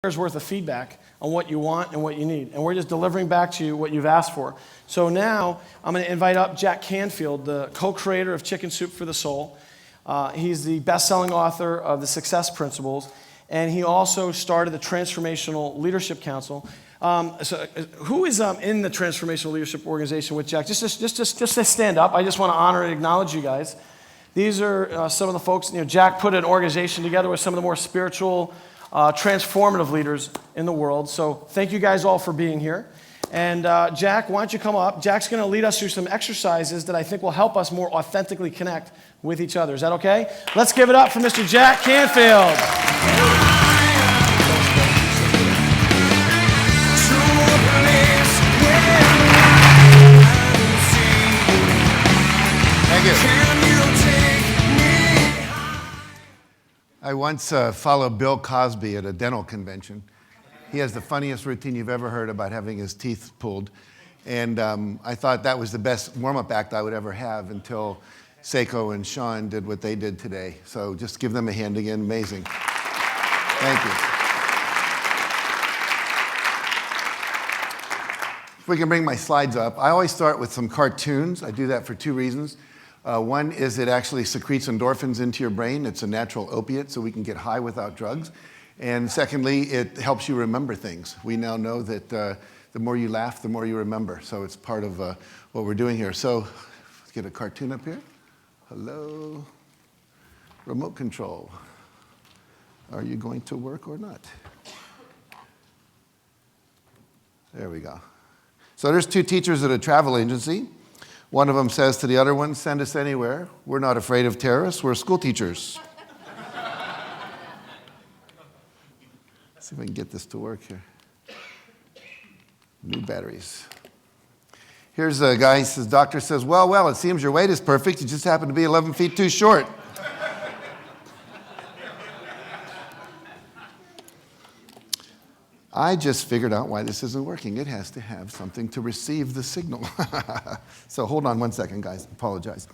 years worth of feedback on what you want and what you need. And we're just delivering back to you what you've asked for. So now I'm going to invite up Jack Canfield, the co-creator of Chicken Soup for the Soul. He's the best-selling author of The Success Principles, and he also started the Transformational Leadership Council. Who is in the Transformational Leadership Organization with Jack? Just stand up. I just want to honor and acknowledge you guys. These are some of the folks. Jack put an organization together with some of the more spiritual, transformative leaders in the world. So thank you guys all for being here. And Jack, why don't you come up? Jack's going to lead us through some exercises that I think will help us more authentically connect with each other. Is that okay? Let's give it up for Mr. Jack Canfield. Thank you. I once followed Bill Cosby at a dental convention. He has the funniest routine you've ever heard about having his teeth pulled. And I thought that was the best warm-up act I would ever have until Seiko and Sean did what they did today. So just give them a hand again. Amazing. Thank you. If we can bring my slides up. I always start with some cartoons. I do that for two reasons. One is it actually secretes endorphins into your brain. It's a natural opiate, so we can get high without drugs. And secondly, it helps you remember things. We now know that the more you laugh, the more you remember. So it's part of what we're doing here. So let's get a cartoon up here. Hello. Remote control. Are you going to work or not? There we go. So there's two teachers at a travel agency. One of them says to the other one, send us anywhere. We're not afraid of terrorists. We're school teachers. Let's see if I can get this to work here. New batteries. Here's a guy, his doctor says, well, it seems your weight is perfect. You just happen to be 11 feet too short. I just figured out why this isn't working. It has to have something to receive the signal. So hold on one second, guys. Apologize.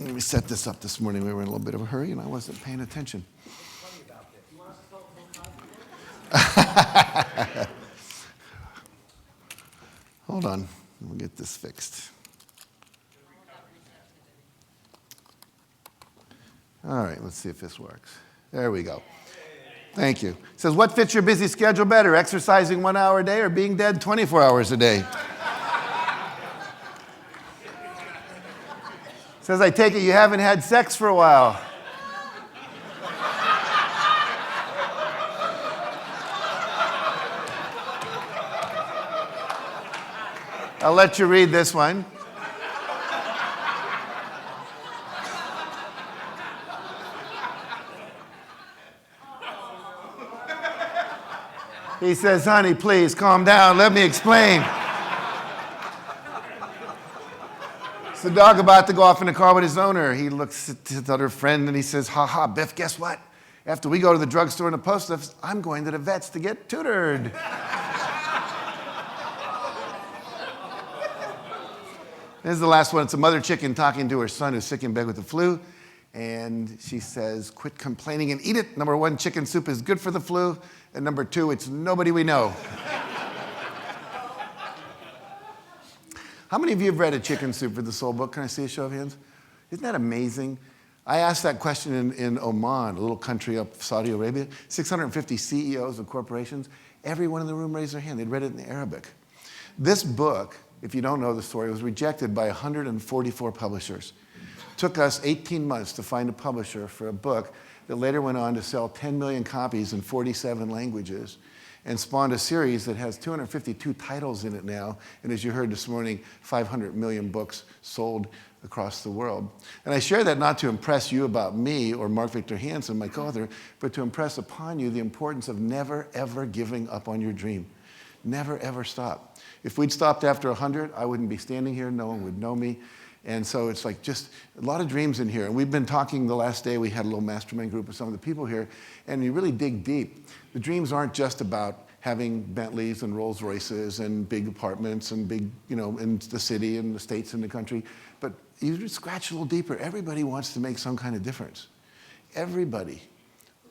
Let me set this up this morning. We were in a little bit of a hurry, and I wasn't paying attention. Hold on. We'll get this fixed. All right, let's see if this works. There we go. Thank you. It says, what fits your busy schedule better, exercising 1 hour a day or being dead 24 hours a day? It says, I take it you haven't had sex for a while. I'll let you read this one. He says, honey, please calm down. Let me explain. It's the dog about to go off in the car with his owner. He looks at his other friend and he says, ha, Biff, guess what? After we go to the drugstore and the post office, I'm going to the vets to get tutored. Here's the last one. It's a mother chicken talking to her son who's sick in bed with the flu. And she says, quit complaining and eat it. Number one, chicken soup is good for the flu. And number two, it's nobody we know. How many of you have read a Chicken Soup for the Soul book? Can I see a show of hands? Isn't that amazing? I asked that question in Oman, a little country up Saudi Arabia. 650 CEOs of corporations. Everyone in the room raised their hand. They'd read it in Arabic. This book, if you don't know the story, was rejected by 144 publishers. It took us 18 months to find a publisher for a book that later went on to sell 10 million copies in 47 languages and spawned a series that has 252 titles in it now. And as you heard this morning, 500 million books sold across the world. And I share that not to impress you about me or Mark Victor Hansen, my co-author, but to impress upon you the importance of never, ever giving up on your dream. Never, ever stop. If we'd stopped after 100, I wouldn't be standing here. No one would know me. And so it's like just a lot of dreams in here. And we've been talking the last day. We had a little mastermind group of some of the people here. And you really dig deep. The dreams aren't just about having Bentleys and Rolls Royces and big apartments and big, in the city and the states and the country. But you just scratch a little deeper. Everybody wants to make some kind of difference. Everybody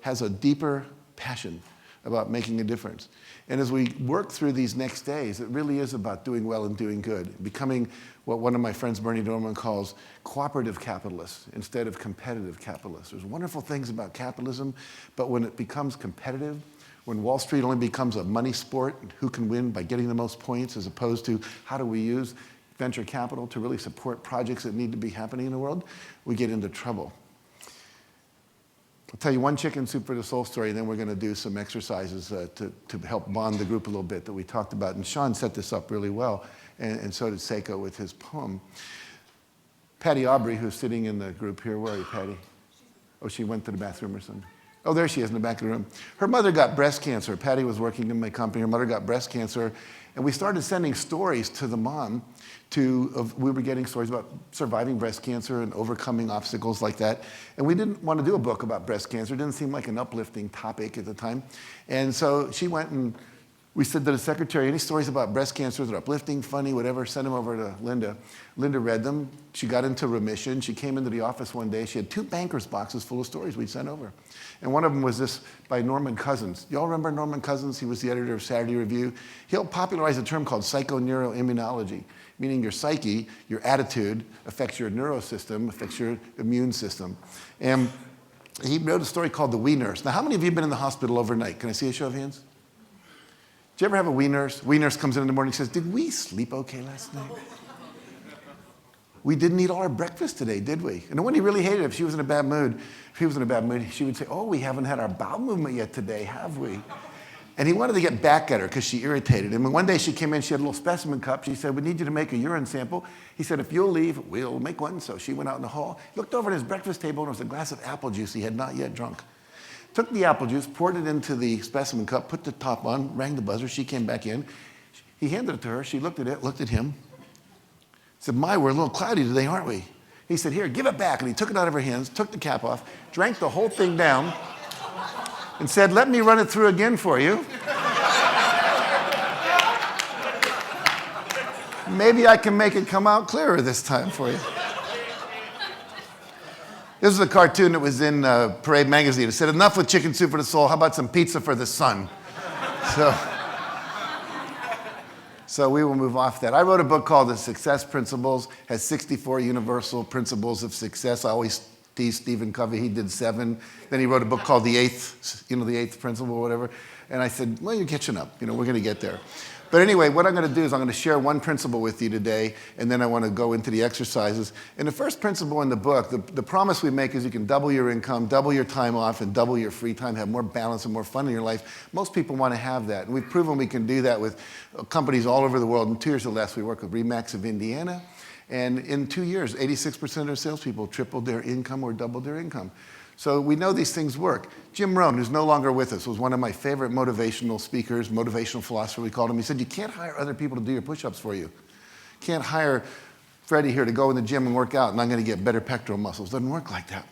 has a deeper passion about making a difference. And as we work through these next days, it really is about doing well and doing good, becoming what one of my friends, Bernie Dorman, calls cooperative capitalists instead of competitive capitalists. There's wonderful things about capitalism, but when it becomes competitive, when Wall Street only becomes a money sport, who can win by getting the most points, as opposed to how do we use venture capital to really support projects that need to be happening in the world, we get into trouble. I'll tell you one chicken soup for the soul story, and then we're going to do some exercises to help bond the group a little bit that we talked about. And Sean set this up really well, and so did Seiko with his poem. Patty Aubrey, who's sitting in the group here, where are you, Patty? Oh, she went to the bathroom or something. Oh, there she is in the back of the room. Her mother got breast cancer. Patty was working in my company. Her mother got breast cancer. And we started sending stories to the mom. We were getting stories about surviving breast cancer and overcoming obstacles like that. And we didn't want to do a book about breast cancer. It didn't seem like an uplifting topic at the time. And so she went and we said to the secretary, any stories about breast cancer that are uplifting, funny, whatever, send them over to Linda. Linda read them. She got into remission. She came into the office one day. She had 2 banker's boxes full of stories we'd sent over. And one of them was this by Norman Cousins. Y'all remember Norman Cousins? He was the editor of Saturday Review. He helped popularize a term called psychoneuroimmunology, meaning your psyche, your attitude, affects your neurosystem, affects your immune system. And he wrote a story called The Wee Nurse. Now, how many of you have been in the hospital overnight? Can I see a show of hands? Did you ever have a wee nurse? Wee nurse comes in the morning and says, did we sleep okay last night? We didn't eat all our breakfast today, did we? And the one he really hated, if she was in a bad mood, if he was in a bad mood, she would say, oh, we haven't had our bowel movement yet today, have we? And he wanted to get back at her because she irritated him. And one day she came in, she had a little specimen cup. She said, we need you to make a urine sample. He said, if you'll leave, we'll make one. So she went out in the hall, looked over at his breakfast table, and there was a glass of apple juice he had not yet drunk. Took the apple juice, poured it into the specimen cup, put the top on, rang the buzzer. She came back in. He handed it to her. She looked at it, looked at him. Said, my, we're a little cloudy today, aren't we? He said, here, give it back. And he took it out of her hands, took the cap off, drank the whole thing down, and said, let me run it through again for you. Maybe I can make it come out clearer this time for you. This was a cartoon that was in Parade magazine. It said, enough with chicken soup for the soul. How about some pizza for the sun? So we will move off that. I wrote a book called The Success Principles. Has 64 universal principles of success. I always tease Stephen Covey. He did 7. Then he wrote a book called The Eighth Principle or whatever. And I said, well, you're catching up. We're going to get there. But anyway, what I'm going to do is I'm going to share one principle with you today, and then I want to go into the exercises. And the first principle in the book, the promise we make is you can double your income, double your time off, and double your free time, have more balance and more fun in your life. Most people want to have that. And we've proven we can do that with companies all over the world. In 2 years or less, we work with Remax of Indiana. And in 2 years, 86% of our salespeople tripled their income or doubled their income. So we know these things work. Jim Rohn, who's no longer with us, was one of my favorite motivational speakers, motivational philosopher, we called him. He said, you can't hire other people to do your push-ups for you. Can't hire Freddie here to go in the gym and work out, and I'm going to get better pectoral muscles. Doesn't work like that.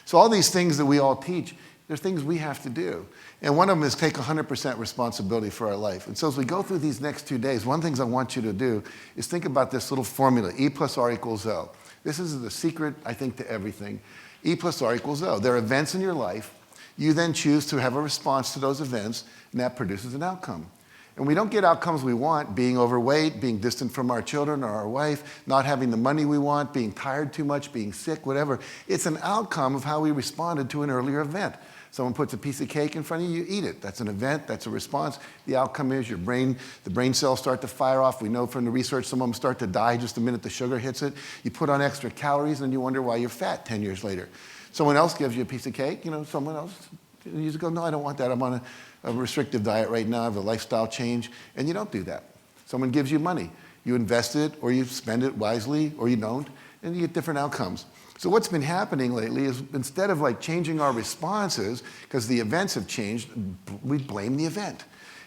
So all these things that we all teach, they're things we have to do. And one of them is take 100% responsibility for our life. And so as we go through these next 2 days, one of the things I want you to do is think about this little formula, E plus R equals O. This is the secret, I think, to everything. E plus R equals O. There are events in your life. You then choose to have a response to those events, and that produces an outcome. And we don't get outcomes we want, being overweight, being distant from our children or our wife, not having the money we want, being tired too much, being sick, whatever. It's an outcome of how we responded to an earlier event. Someone puts a piece of cake in front of you, you eat it. That's an event, that's a response. The outcome is the brain cells start to fire off. We know from the research some of them start to die just the minute the sugar hits it. You put on extra calories and you wonder why you're fat 10 years later. Someone else gives you a piece of cake, someone else, you just go, no, I don't want that. I'm on a restrictive diet right now. I have a lifestyle change. And you don't do that. Someone gives you money. You invest it or you spend it wisely or you don't, and you get different outcomes. So what's been happening lately is instead of changing our responses, because the events have changed, we blame the event.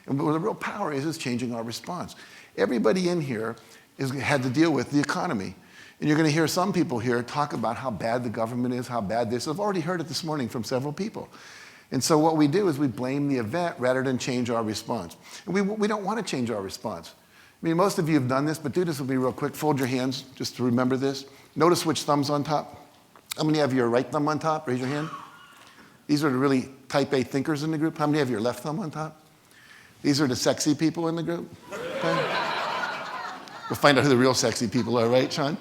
And what the real power is changing our response. Everybody in here has had to deal with the economy. And you're going to hear some people here talk about how bad the government is, how bad this is. I've already heard it this morning from several people. And so what we do is we blame the event rather than change our response. And we don't want to change our response. I mean, most of you have done this, but do this with me real quick. Fold your hands just to remember this. Notice which thumb's on top. How many have your right thumb on top? Raise your hand. These are the really type A thinkers in the group. How many have your left thumb on top? These are the sexy people in the group. Okay. We'll find out who the real sexy people are, right, Sean?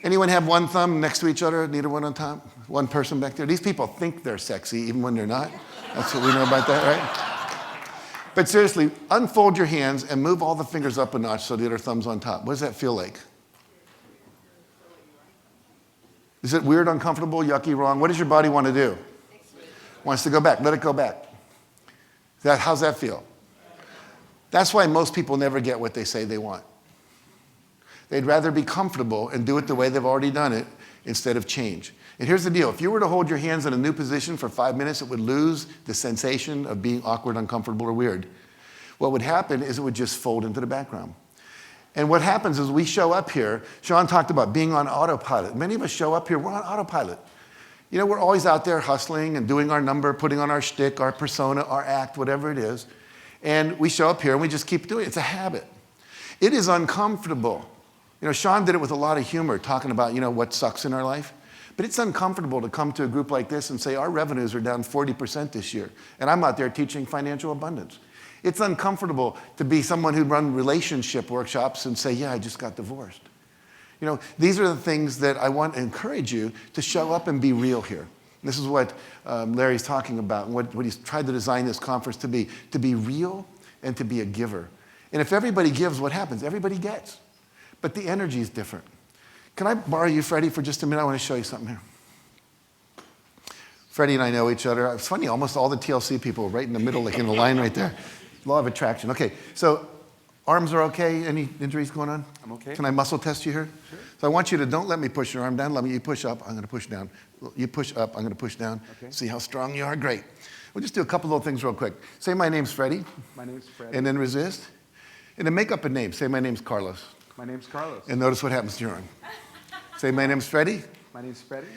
Anyone have one thumb next to each other, neither one on top? One person back there? These people think they're sexy even when they're not. That's what we know about that, right? But seriously, unfold your hands and move all the fingers up a notch so the other thumb's on top. What does that feel like? Is it weird, uncomfortable, yucky, wrong? What does your body want to do? Wants to go back. Let it go back. How's that feel? That's why most people never get what they say they want. They'd rather be comfortable and do it the way they've already done it instead of change. And here's the deal. If you were to hold your hands in a new position for 5 minutes, it would lose the sensation of being awkward, uncomfortable, or weird. What would happen is it would just fold into the background. And what happens is we show up here. Sean talked about being on autopilot. Many of us show up here, we're on autopilot. You know, we're always out there hustling and doing our number, putting on our shtick, our persona, our act, whatever it is. And we show up here and we just keep doing it. It's a habit. It is uncomfortable. You know, Sean did it with a lot of humor, talking about, you know, what sucks in our life. But it's uncomfortable to come to a group like this and say, our revenues are down 40% this year. And I'm out there teaching financial abundance. It's uncomfortable to be someone who runs relationship workshops and say, yeah, I just got divorced. You know, these are the things that I want to encourage you to show up and be real here. This is what Larry's talking about and what he's tried to design this conference to be real and to be a giver. And if everybody gives, what happens? Everybody gets. But the energy is different. Can I borrow you, Freddie, for just a minute? I want to show you something here. Freddie and I know each other. It's funny, almost all the TLC people are right in the middle, like in the line right there. Law of attraction. Okay, so arms are okay? Any injuries going on? I'm okay. Can I muscle test you here? Sure. So I want you to, don't let me push your arm down. Let me, you push up, I'm going to push down. You push up, I'm going to push down. Okay. See how strong you are? Great. We'll just do a couple little things real quick. Say, my name's Freddie. My name's Freddie. And then resist. And then make up a name. Say, my name's Carlos. My name's Carlos. And notice what happens to your arm. Say, my name's Freddie. My name's Freddie.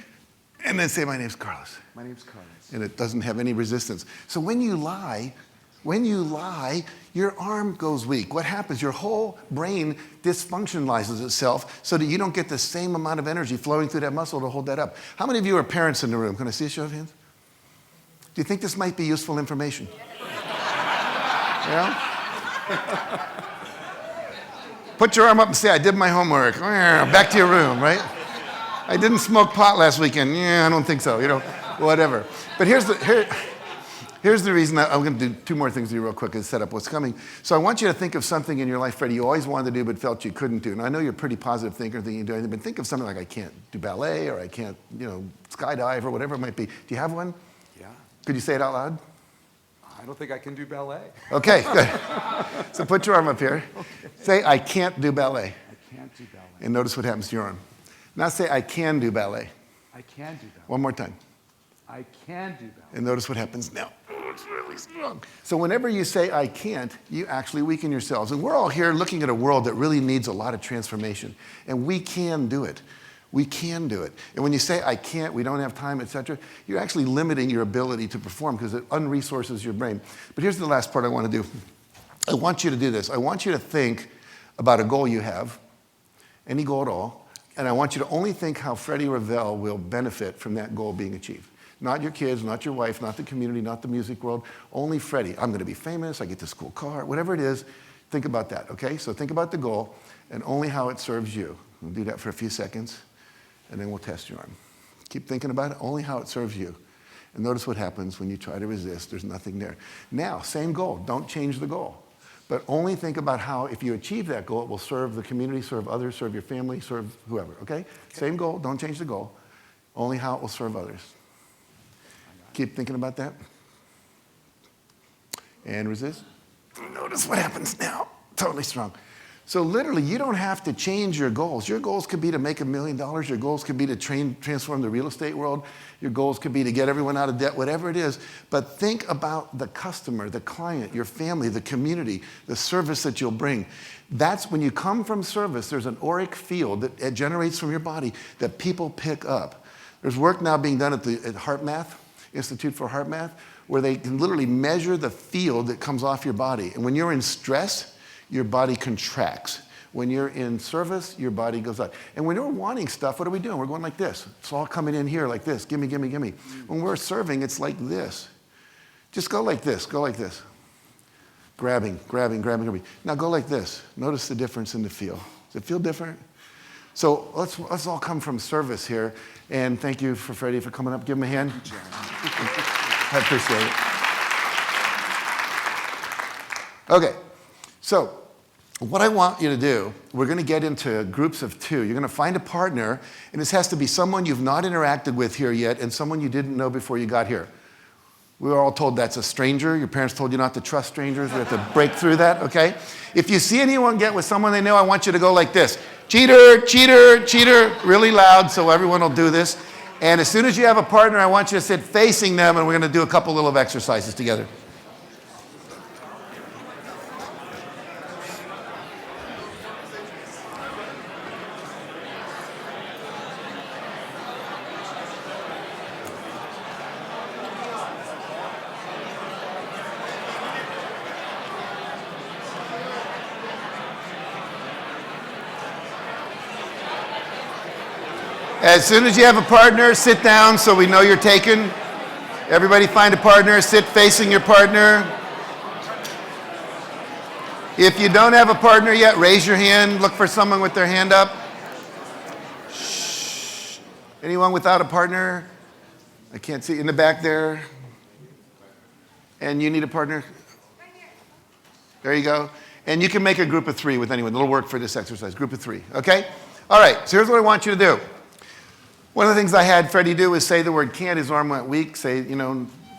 And then say, my name's Carlos. My name's Carlos. And it doesn't have any resistance. So when you lie, your arm goes weak. What happens? Your whole brain dysfunctionalizes itself so that you don't get the same amount of energy flowing through that muscle to hold that up. How many of you are parents in the room? Can I see a show of hands? Do you think this might be useful information? Yeah? Put your arm up and say, I did my homework. Back to your room, right? I didn't smoke pot last weekend. Yeah, I don't think so, you know, whatever. But here's the reason I'm going to do two more things with you real quick and set up what's coming. So I want you to think of something in your life, Freddie, you always wanted to do but felt you couldn't do. And I know you're a pretty positive thinker, thinking you do anything, but think of something like I can't do ballet or I can't, you know, skydive or whatever it might be. Do you have one? Yeah. Could you say it out loud? I don't think I can do ballet. Okay, good. So put your arm up here. Okay. Say, I can't do ballet. I can't do ballet. And notice what happens to your arm. Now say, I can do ballet. I can do ballet. One more time. I can do ballet. And notice what happens now. Oh, it's really strong. So whenever you say, I can't, you actually weaken yourselves. And we're all here looking at a world that really needs a lot of transformation. And we can do it. We can do it. And when you say, I can't, we don't have time, etc., you're actually limiting your ability to perform because it unresources your brain. But here's the last part I want to do. I want you to do this. I want you to think about a goal you have, any goal at all, and I want you to only think how Freddie Ravel will benefit from that goal being achieved. Not your kids, not your wife, not the community, not the music world, only Freddie. I'm going to be famous, I get this cool car, whatever it is, think about that, okay? So think about the goal and only how it serves you. We'll do that for a few seconds. And then we'll test your arm. Keep thinking about it, only how it serves you. And notice what happens when you try to resist, there's nothing there. Now, same goal, don't change the goal. But only think about how, if you achieve that goal, it will serve the community, serve others, serve your family, serve whoever, okay? Same goal, don't change the goal. Only how it will serve others. Keep thinking about that. And resist. Notice what happens now, totally strong. So literally, you don't have to change your goals. Your goals could be to make $1 million. Your goals could be to transform the real estate world. Your goals could be to get everyone out of debt, whatever it is. But think about the customer, the client, your family, the community, the service that you'll bring. That's when you come from service, there's an auric field that it generates from your body that people pick up. There's work now being done at Heart Math, Institute for Heart Math, where they can literally measure the field that comes off your body. And when you're in stress, your body contracts. When you're in service, your body goes up. And when we're wanting stuff, what are we doing? We're going like this. It's all coming in here like this. Gimme, gimme, gimme. When we're serving, it's like this. Just go like this. Go like this. Grabbing, grabbing, grabbing, grabbing. Now go like this. Notice the difference in the feel. Does it feel different? So let's all come from service here. And thank you for Freddie for coming up. Give him a hand. I appreciate it. Okay, so what I want you to do, we're going to get into groups of two. You're going to find a partner, and this has to be someone you've not interacted with here yet and someone you didn't know before you got here. We were all told that's a stranger. Your parents told you not to trust strangers. We have to break through that, okay? If you see anyone get with someone they know, I want you to go like this. Cheater, cheater, cheater, really loud so everyone will do this. And as soon as you have a partner, I want you to sit facing them, and we're going to do a couple little exercises together. As soon as you have a partner, sit down so we know you're taken. Everybody find a partner, sit facing your partner. If you don't have a partner yet, raise your hand. Look for someone with their hand up. Shh. Anyone without a partner? I can't see in the back there. And you need a partner? There you go. And you can make a group of three with anyone. It'll work for this exercise. Group of three, okay? All right, so here's what I want you to do. One of the things I had Freddie do is say the word can't. His arm went weak. Say,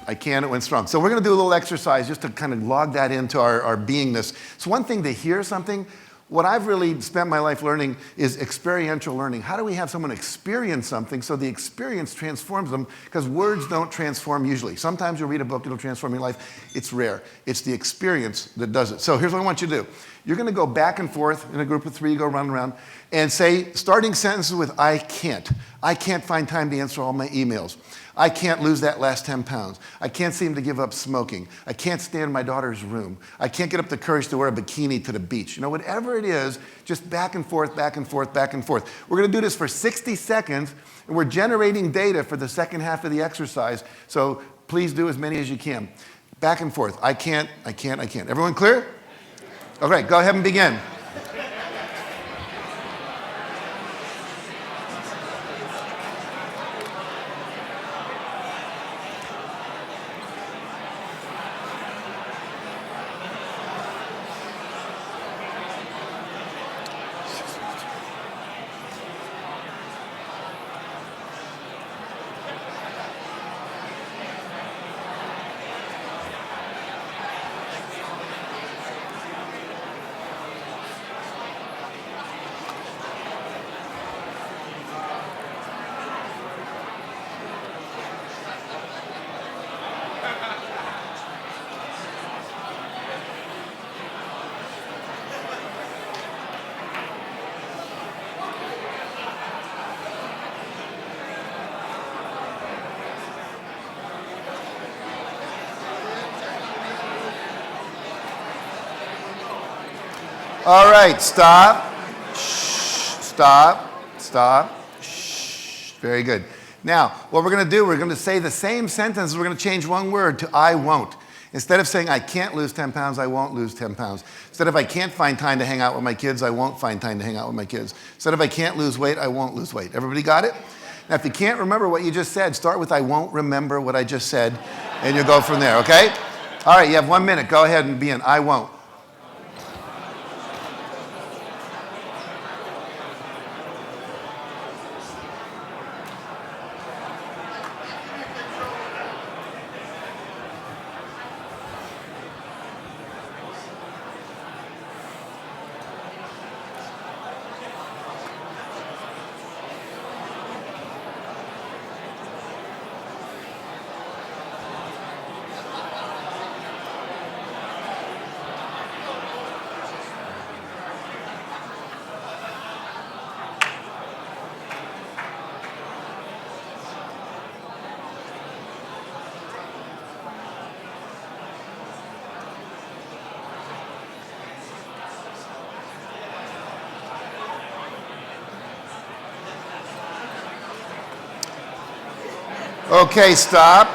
I can. It went strong. So we're going to do a little exercise just to kind of log that into our beingness. It's one thing to hear something. What I've really spent my life learning is experiential learning. How do we have someone experience something so the experience transforms them? Because words don't transform usually. Sometimes you'll read a book, it'll transform your life. It's rare. It's the experience that does it. So here's what I want you to do. You're going to go back and forth in a group of three, you go round and round, and say starting sentences with I can't. I can't find time to answer all my emails. I can't lose that last 10 pounds. I can't seem to give up smoking. I can't stand in my daughter's room. I can't get up the courage to wear a bikini to the beach. Whatever it is, just back and forth, back and forth, back and forth. We're going to do this for 60 seconds, and we're generating data for the second half of the exercise, so please do as many as you can. Back and forth. I can't, I can't, I can't. Everyone clear? All right, go ahead and begin. All right, stop. Shh, stop. Shh. Very good. Now, what we're going to do, we're going to say the same sentence. We're going to change one word to I won't. Instead of saying I can't lose 10 pounds, I won't lose 10 pounds. Instead of I can't find time to hang out with my kids, I won't find time to hang out with my kids. Instead of I can't lose weight, I won't lose weight. Everybody got it? Now, if you can't remember what you just said, start with I won't remember what I just said, and you'll go from there, okay? All right, you have 1 minute. Go ahead and be in I won't. Okay, stop.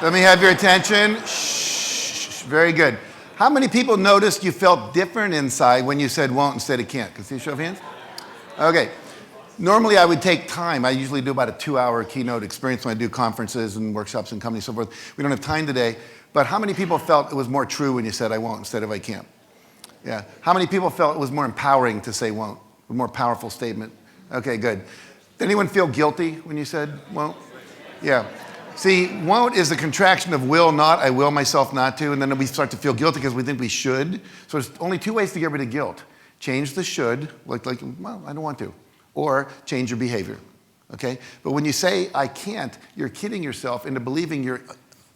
Let me have your attention. Shh. Very good. How many people noticed you felt different inside when you said won't instead of can't? Can I see a show of hands? Okay. Normally I would take time. I usually do about a 2-hour keynote experience when I do conferences and workshops and companies and so forth. We don't have time today. But how many people felt it was more true when you said I won't instead of I can't? Yeah. How many people felt it was more empowering to say won't? A more powerful statement? Okay, good. Did anyone feel guilty when you said won't? Yeah. See, won't is a contraction of will not, I will myself not to, and then we start to feel guilty because we think we should. So there's only 2 ways to get rid of guilt. Change the should, like well, I don't want to, or change your behavior, okay? But when you say I can't, you're kidding yourself into believing you're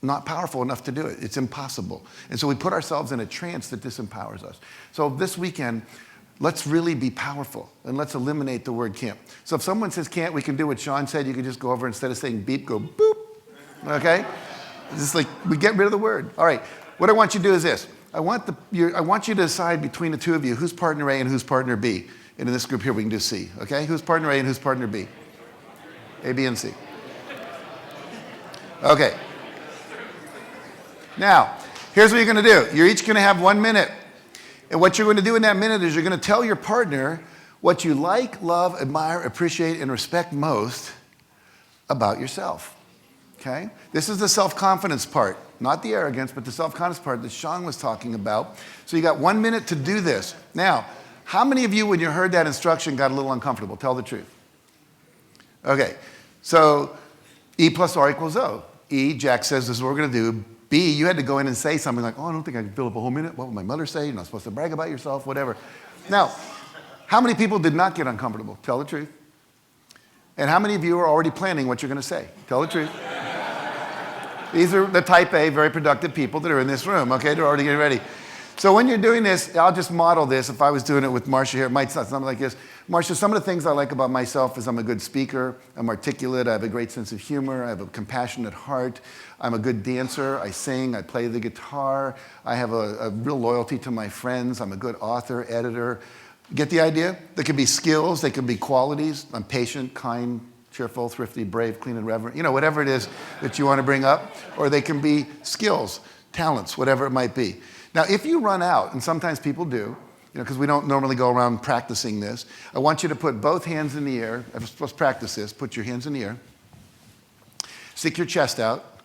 not powerful enough to do it. It's impossible. And so we put ourselves in a trance that disempowers us. So this weekend, let's really be powerful and let's eliminate the word can't. So if someone says can't, we can do what Sean said. You can just go over, instead of saying beep, go boop. Okay? Just like we get rid of the word. All right. What I want you to do is this. I want you to decide between the two of you who's partner A and who's partner B. And in this group here, we can do C. Okay? Who's partner A and who's partner B? A, B, and C. Okay. Now, here's what you're going to do. You're each going to have 1 minute. And what you're going to do in that minute is you're going to tell your partner what you like, love, admire, appreciate, and respect most about yourself. Okay? This is the self-confidence part, not the arrogance, but the self-confidence part that Sean was talking about. So you got 1 minute to do this. Now, how many of you, when you heard that instruction, got a little uncomfortable? Tell the truth. Okay, so E plus R equals O. E, Jack says this is what we're going to do. B, you had to go in and say something like, oh, I don't think I can fill up a whole minute. What would my mother say? You're not supposed to brag about yourself, whatever. Now, how many people did not get uncomfortable? Tell the truth. And how many of you are already planning what you're going to say? Tell the truth. These are the type A, very productive people that are in this room, okay? They're already getting ready. So when you're doing this, I'll just model this. If I was doing it with Marcia here, it might sound something like this. Marcia, some of the things I like about myself is I'm a good speaker, I'm articulate, I have a great sense of humor, I have a compassionate heart, I'm a good dancer, I sing, I play the guitar, I have a real loyalty to my friends, I'm a good author, editor. Get the idea? There can be skills, they can be qualities. I'm patient, kind, cheerful, thrifty, brave, clean, and reverent. You know, whatever it is that you want to bring up. Or they can be skills, talents, whatever it might be. Now, if you run out, and sometimes people do, because we don't normally go around practicing this, I want you to put both hands in the air. Let's practice this. Put your hands in the air. Stick your chest out.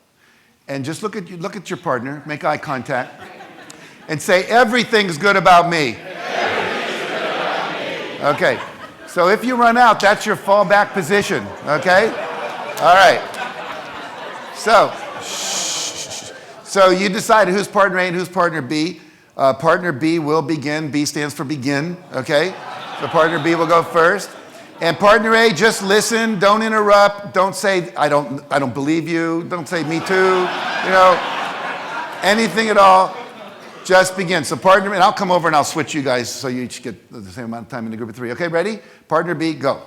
And just look at your partner. Make eye contact. And say, everything's good about me. Everything's good about me. Okay. So if you run out, that's your fallback position. Okay? All right. So you decide who's partner A and who's partner B. Partner B will begin. B stands for begin, okay? So partner B will go first. And partner A, just listen, don't interrupt, don't say, I don't believe you, don't say me too, anything at all, just begin. So partner, and I'll come over and I'll switch you guys so you each get the same amount of time in the group of 3. Okay, ready? Partner B, go.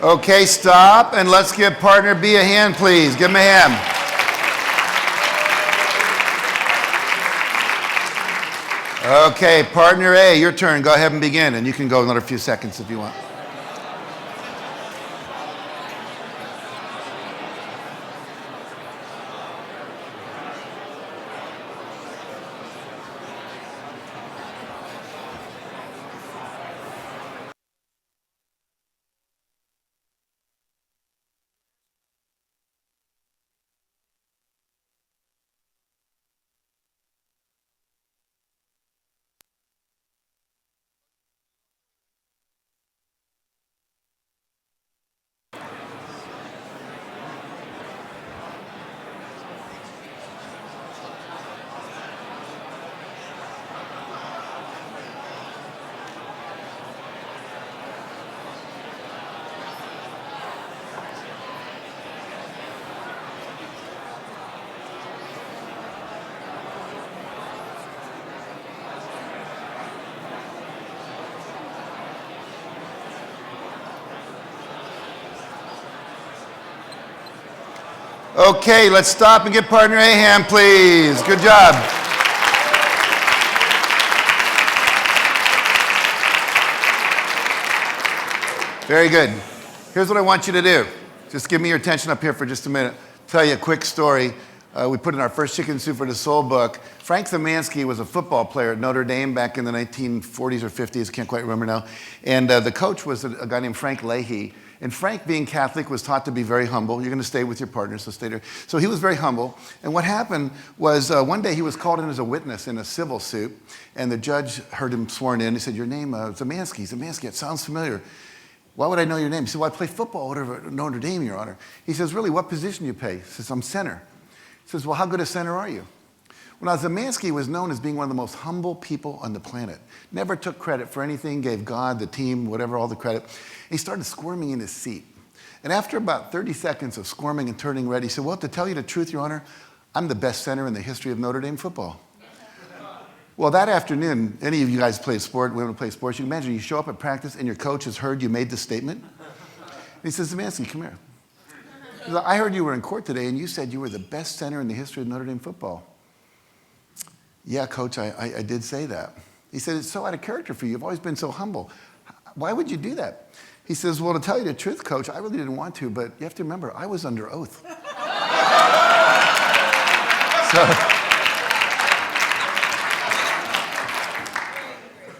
Okay, stop, and let's give partner B a hand, please. Give him a hand. Okay, partner A, your turn. Go ahead and begin, and you can go another few seconds if you want. Okay, let's stop and get partner A a hand, please. Good job. Very good. Here's what I want you to do. Just give me your attention up here for just a minute. Tell you a quick story. We put in our first Chicken Soup for the Soul book. Frank Zemansky was a football player at Notre Dame back in the 1940s or 50s, can't quite remember now. And the coach was a guy named Frank Leahy. And Frank, being Catholic, was taught to be very humble. You're going to stay with your partner, so stay there. So he was very humble. And what happened was one day he was called in as a witness in a civil suit. And the judge heard him sworn in. He said, "Your name, Zemansky. Zemansky, it sounds familiar. Why would I know your name?" He said, "Well, I play football at Notre Dame, Your Honor." He says, "Really, what position do you play?" He says, "I'm center." He says, "Well, how good a center are you?" Well, now, Zemansky was known as being one of the most humble people on the planet. Never took credit for anything, gave God, the team, whatever, all the credit. He started squirming in his seat. And after about 30 seconds of squirming and turning red, he said, "Well, to tell you the truth, Your Honor, I'm the best center in the history of Notre Dame football." Well, that afternoon, any of you guys play sport, women play sports, you can imagine you show up at practice and your coach has heard you made this statement. And he says, "Zemansky, come here. He said, I heard you were in court today and you said you were the best center in the history of Notre Dame football." "Yeah, coach, I did say that." He said, "It's so out of character for you. You've always been so humble. Why would you do that?" He says, "Well, to tell you the truth, coach, I really didn't want to, but you have to remember, I was under oath."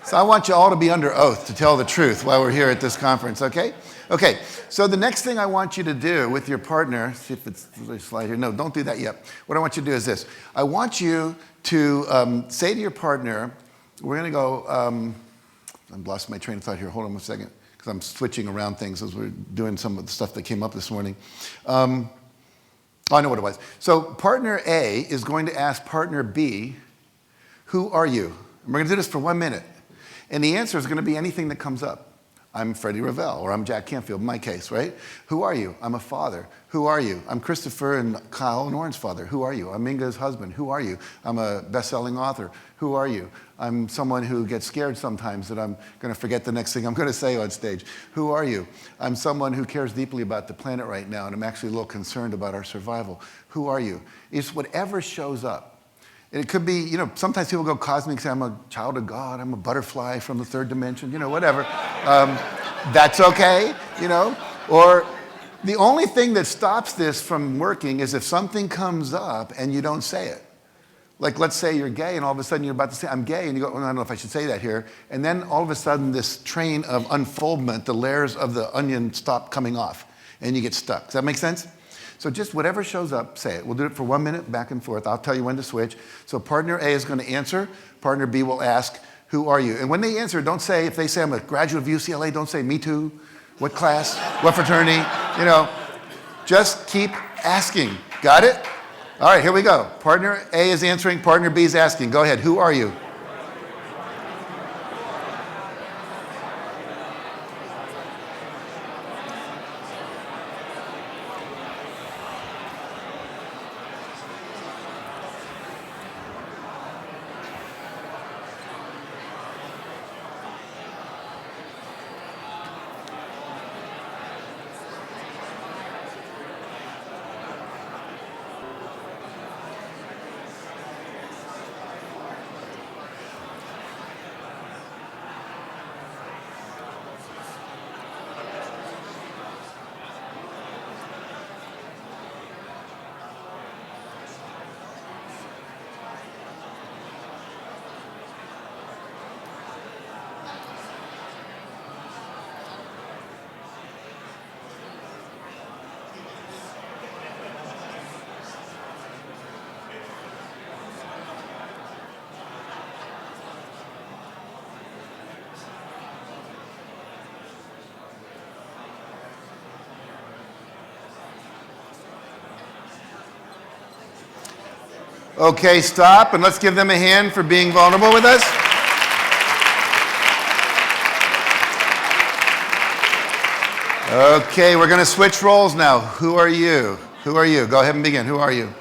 So I want you all to be under oath to tell the truth while we're here at this conference, okay? Okay, so the next thing I want you to do with your partner, see if it's a slide here. No, don't do that yet. What I want you to do is this. I want you to say to your partner, we're going to go, I've lost my train of thought here. Hold on one second, because I'm switching around things as we're doing some of the stuff that came up this morning. Oh, I know what it was. So partner A is going to ask partner B, "Who are you?" And we're going to do this for 1 minute. And the answer is going to be anything that comes up. "I'm Freddie Ravel," or "I'm Jack Canfield," in my case, right? "Who are you?" "I'm a father." "Who are you?" "I'm Christopher and Kyle and Oren's father." "Who are you?" "I'm Inga's husband." "Who are you?" "I'm a best-selling author." "Who are you?" "I'm someone who gets scared sometimes that I'm going to forget the next thing I'm going to say on stage." "Who are you?" "I'm someone who cares deeply about the planet right now, and I'm actually a little concerned about our survival." "Who are you?" It's whatever shows up. It could be, sometimes people go cosmic, say, "I'm a child of God, I'm a butterfly from the third dimension," whatever. That's okay, Or the only thing that stops this from working is if something comes up and you don't say it. Like, let's say you're gay and all of a sudden you're about to say, "I'm gay," and you go, "Well, I don't know if I should say that here." And then all of a sudden this train of unfoldment, the layers of the onion stop coming off and you get stuck. Does that make sense? So just whatever shows up, say it. We'll do it for 1 minute, back and forth. I'll tell you when to switch. So partner A is going to answer. Partner B will ask, "Who are you?" And when they answer, don't say, if they say, "I'm a graduate of UCLA," don't say, "Me too." "What class?" "What fraternity?" Just keep asking. Got it? All right, here we go. Partner A is answering. Partner B is asking. Go ahead. "Who are you?" Okay, stop, and let's give them a hand for being vulnerable with us. Okay, we're going to switch roles now. Who are you? Who are you? Go ahead and begin. Who are you?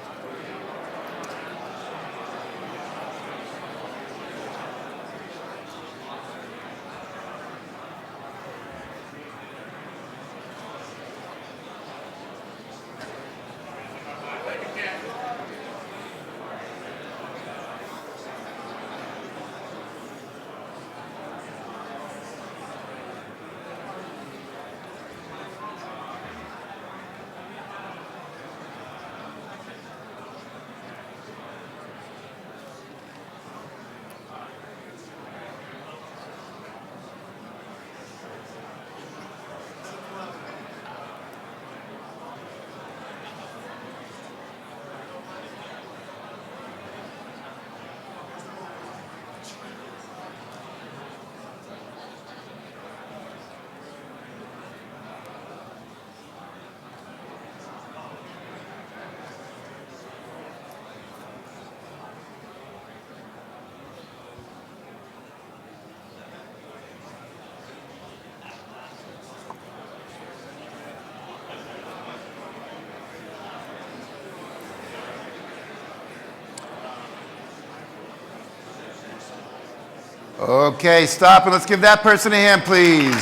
Okay, stop and let's give that person a hand, please.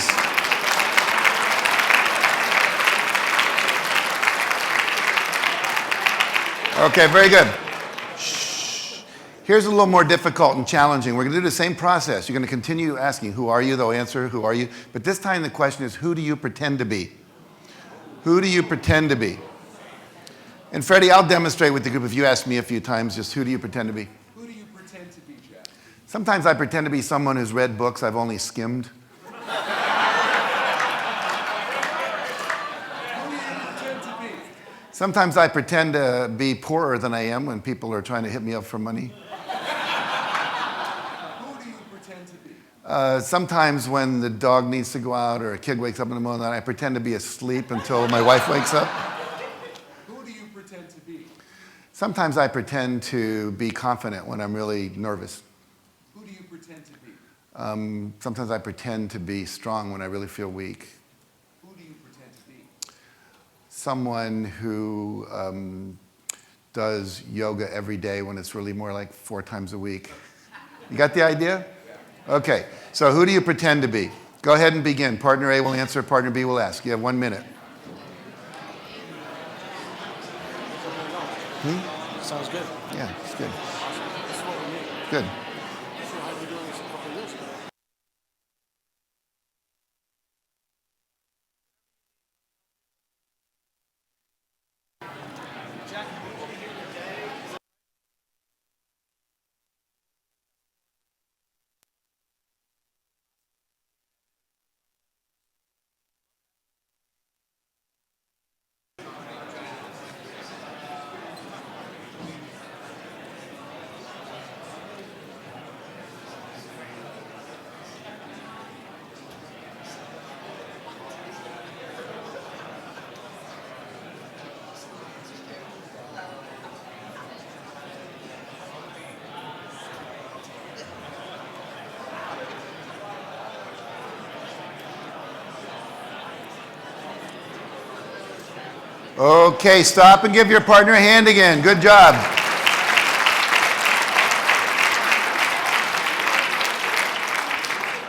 Okay, very good. Shh. Here's a little more difficult and challenging. We're going to do the same process. You're going to continue asking, who are you? They'll answer, who are you? But this time the question is, who do you pretend to be? Who do you pretend to be? And Freddie, I'll demonstrate with the group if you ask me a few times, just who do you pretend to be? Who do you pretend to be, Jack? Sometimes I pretend to be someone who's read books I've only skimmed. Who do you pretend to be? Sometimes I pretend to be poorer than I am when people are trying to hit me up for money. Who do you pretend to be? Sometimes when the dog needs to go out or a kid wakes up in the middle of the night, I pretend to be asleep until my wife wakes up. Who do you pretend to be? Sometimes I pretend to be confident when I'm really nervous. Who do you pretend to be? Sometimes I pretend to be strong when I really feel weak. Who do you pretend to be? Someone who does yoga every day when it's really more like 4 times a week. You got the idea? Okay, so who do you pretend to be? Go ahead and begin. Partner A will answer, partner B will ask. You have 1 minute. Sounds good. Yeah, it's good. This is what we need. Good. So how have you doing this a couple of years ago? Okay, stop and give your partner a hand again. Good job.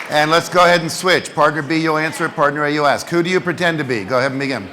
And let's go ahead and switch. Partner B, you'll answer. Partner A, you'll ask. Who do you pretend to be? Go ahead and begin.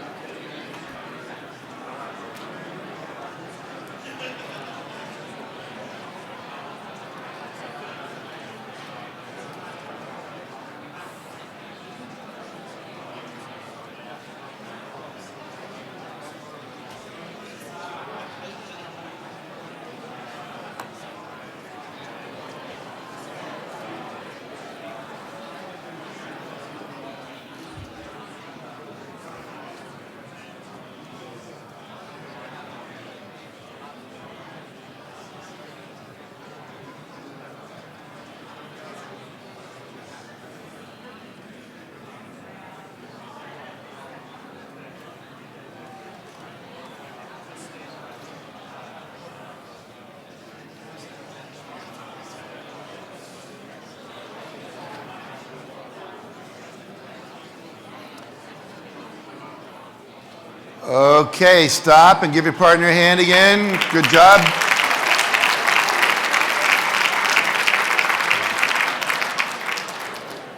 Okay, stop and give your partner a hand again. Good job.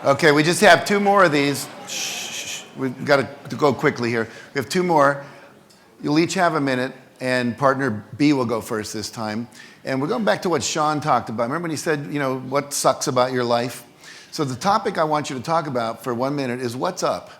Okay, we just have 2 more of these. Shh, we've got to go quickly here. We have 2 more. You'll each have a minute, and partner B will go first this time. And we're going back to what Sean talked about. Remember when he said, what sucks about your life? So the topic I want you to talk about for 1 minute is what's up.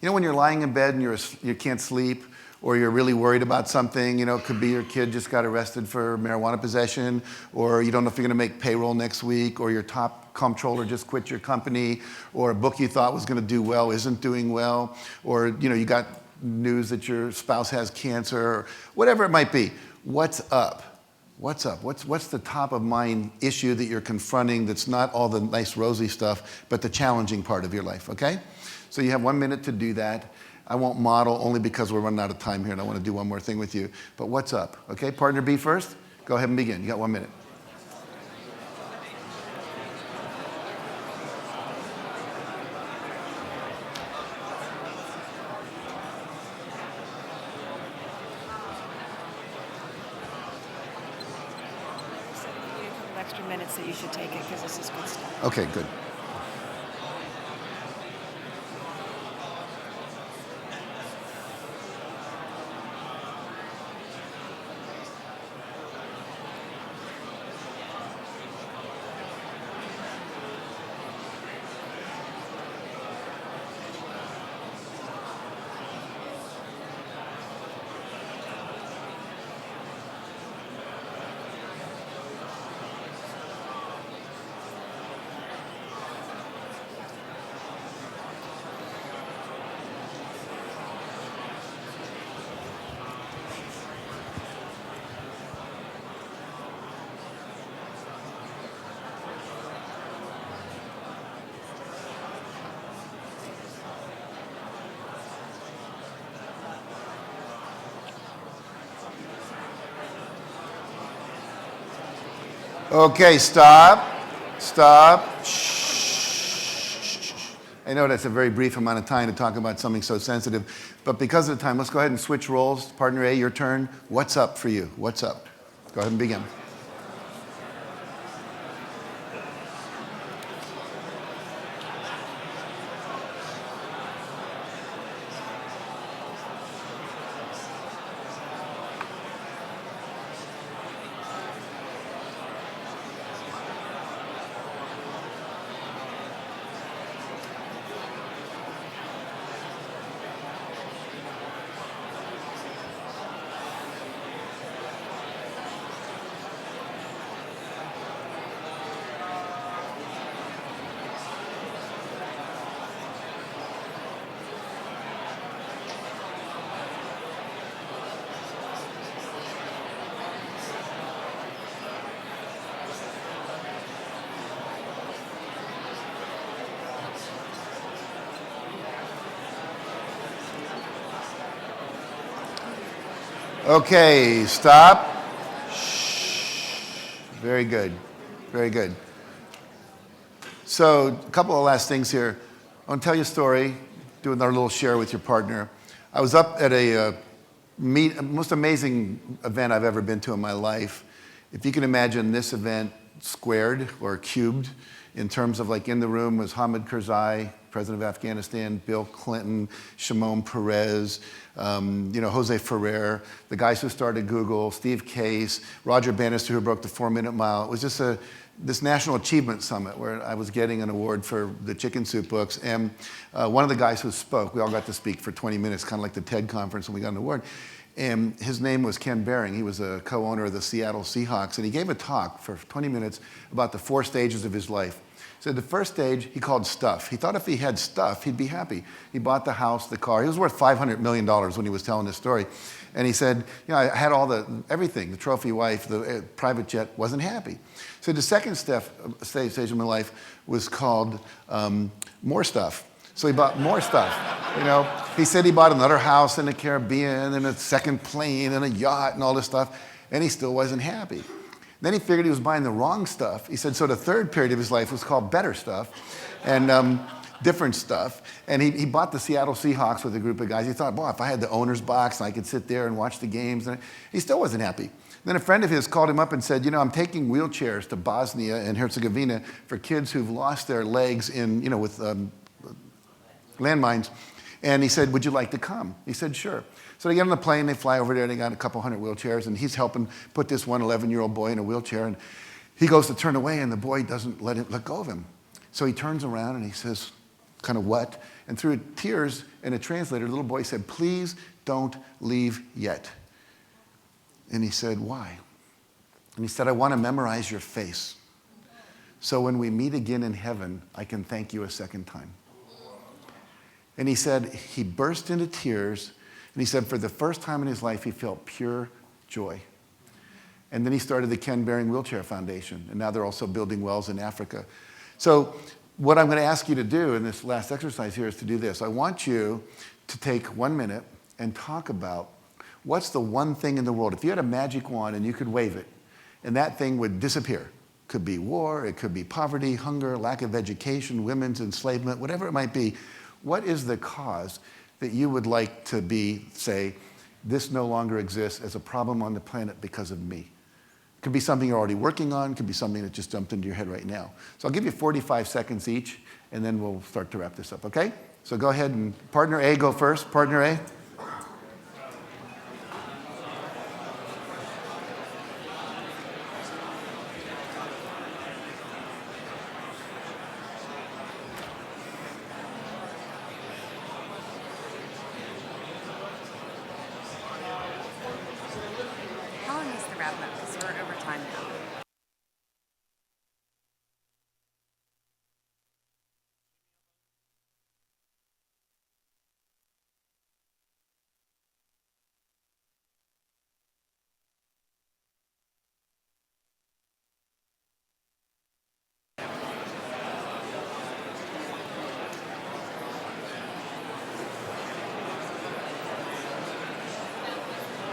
When you're lying in bed and you can't sleep, or you're really worried about something, it could be your kid just got arrested for marijuana possession, or you don't know if you're going to make payroll next week, or your top comptroller just quit your company, or a book you thought was going to do well isn't doing well, or you got news that your spouse has cancer, or whatever it might be. What's up? What's up? What's the top of mind issue that you're confronting that's not all the nice rosy stuff, but the challenging part of your life, okay? So you have 1 minute to do that. I won't model only because we're running out of time here and I want to do one more thing with you. But what's up? Okay, partner B first. Go ahead and begin. You got 1 minute. extra minutes that you should take it because this is good stuff. Okay, good. Okay, stop. Stop. Shh. I know that's a very brief amount of time to talk about something so sensitive, but because of the time, let's go ahead and switch roles. Partner A, your turn. What's up for you? What's up? Go ahead and begin. Okay, stop. Shh. Very good. Very good. So, a couple of last things here. I want to tell you a story, do another little share with your partner. I was up at a most amazing event I've ever been to in my life. If you can imagine this event squared or cubed in terms of like in the room was Hamid Karzai, president of Afghanistan, Bill Clinton, Shimon Peres, Jose Ferrer, the guys who started Google, Steve Case, Roger Bannister who broke the 4-minute mile. It was just this National Achievement Summit where I was getting an award for the Chicken Soup books. And one of the guys who spoke, we all got to speak for 20 minutes, kind of like the TED conference when we got an award. And his name was Ken Behring. He was a co-owner of the Seattle Seahawks. And he gave a talk for 20 minutes about the 4 stages of his life. So the first stage he called stuff. He thought if he had stuff, he'd be happy. He bought the house, the car. He was worth $500 million when he was telling this story. And he said, I had everything, the trophy wife, the private jet, wasn't happy. So the second stage of my life was called more stuff. So he bought more stuff. He said he bought another house in the Caribbean and a second plane and a yacht and all this stuff, and he still wasn't happy. Then he figured he was buying the wrong stuff. He said, so the third period of his life was called better stuff and different stuff. And he bought the Seattle Seahawks with a group of guys. He thought, boy, if I had the owner's box and I could sit there and watch the games. And he still wasn't happy. Then a friend of his called him up and said, I'm taking wheelchairs to Bosnia and Herzegovina for kids who've lost their legs with landmines. And he said, would you like to come? He said, sure. So they get on the plane, they fly over there, they got a couple hundred wheelchairs, and he's helping put this one 11-year-old boy in a wheelchair, and he goes to turn away, and the boy doesn't let go of him. So he turns around, and he says, kind of what? And through tears and a translator, the little boy said, please don't leave yet. And he said, why? And he said, I want to memorize your face. So when we meet again in heaven, I can thank you a second time. And he said, he burst into tears, and he said for the first time in his life, he felt pure joy. And then he started the Ken Behring Wheelchair Foundation, and now they're also building wells in Africa. So what I'm going to ask you to do in this last exercise here is to do this. I want you to take 1 minute and talk about what's the one thing in the world. If you had a magic wand and you could wave it, and that thing would disappear. Could be war, it could be poverty, hunger, lack of education, women's enslavement, whatever it might be. What is the cause that you would like to say, this no longer exists as a problem on the planet because of me? Could be something you're already working on, could be something that just jumped into your head right now. So I'll give you 45 seconds each, and then we'll start to wrap this up, okay? So go ahead and partner A, go first. Partner A. How long is the wrap up? Because we're over time now.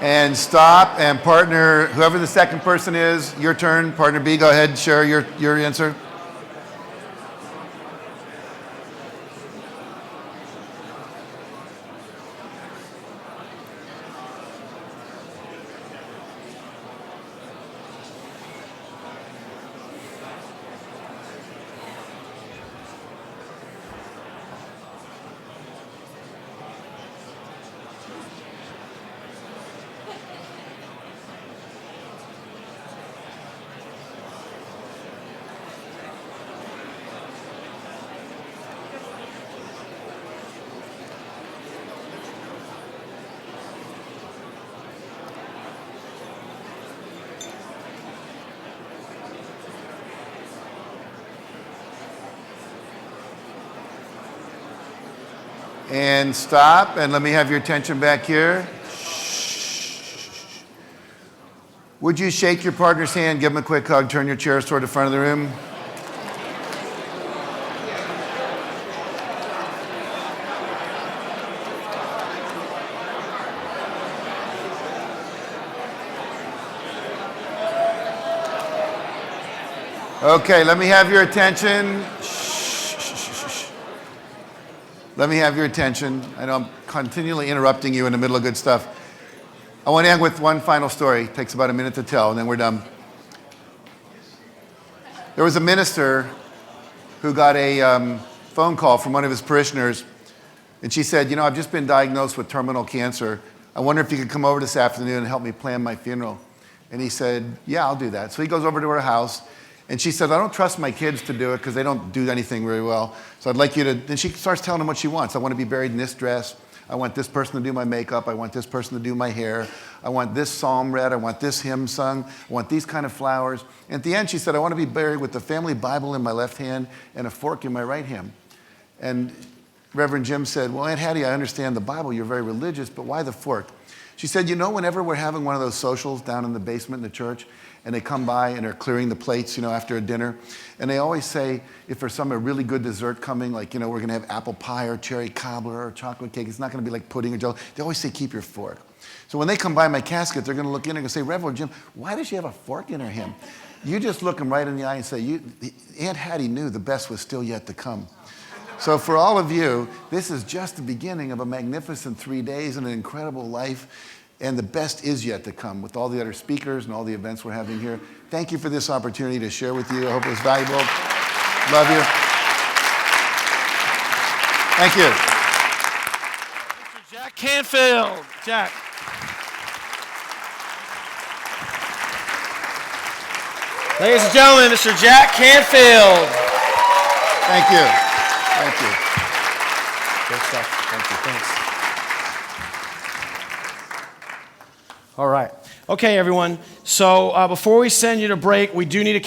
And stop, and partner, whoever the second person is, your turn. Partner B, go ahead, share your answer. And stop, and let me have your attention back here. Would you shake your partner's hand, give him a quick hug, turn your chairs toward the front of the room? Okay, let me have your attention. Let me have your attention. I know I'm continually interrupting you in the middle of good stuff. I want to end with one final story. It takes about a minute to tell, and then we're done. There was a minister who got a phone call from one of his parishioners, and she said, I've just been diagnosed with terminal cancer. I wonder if you could come over this afternoon and help me plan my funeral. And he said, yeah, I'll do that. So he goes over to her house, and she said, I don't trust my kids to do it because they don't do anything very well. So I'd like you to, and she starts telling him what she wants. I want to be buried in this dress. I want this person to do my makeup. I want this person to do my hair. I want this psalm read. I want this hymn sung. I want these kind of flowers. And at the end, she said, I want to be buried with the family Bible in my left hand and a fork in my right hand. And Reverend Jim said, well, Aunt Hattie, I understand the Bible. You're very religious, but why the fork? She said, whenever we're having one of those socials down in the basement in the church, and they come by and they're clearing the plates, after a dinner. And they always say, if there's a really good dessert coming, like, we're going to have apple pie or cherry cobbler or chocolate cake. It's not going to be like pudding or jello. They always say, keep your fork. So when they come by my casket, they're going to look in and say, Reverend Jim, why does she have a fork in her hand? You just look them right in the eye and say, Aunt Hattie knew the best was still yet to come. So for all of you, this is just the beginning of a magnificent 3 days and an incredible life. And the best is yet to come with all the other speakers and all the events we're having here. Thank you for this opportunity to share with you. I hope it was valuable. Love you. Thank you. Mr. Jack Canfield. Jack. Ladies and gentlemen, Mr. Jack Canfield. Thank you. Thank you. Great stuff. Thank you. Thanks. All right. Okay, everyone. So before we send you to break, we do need a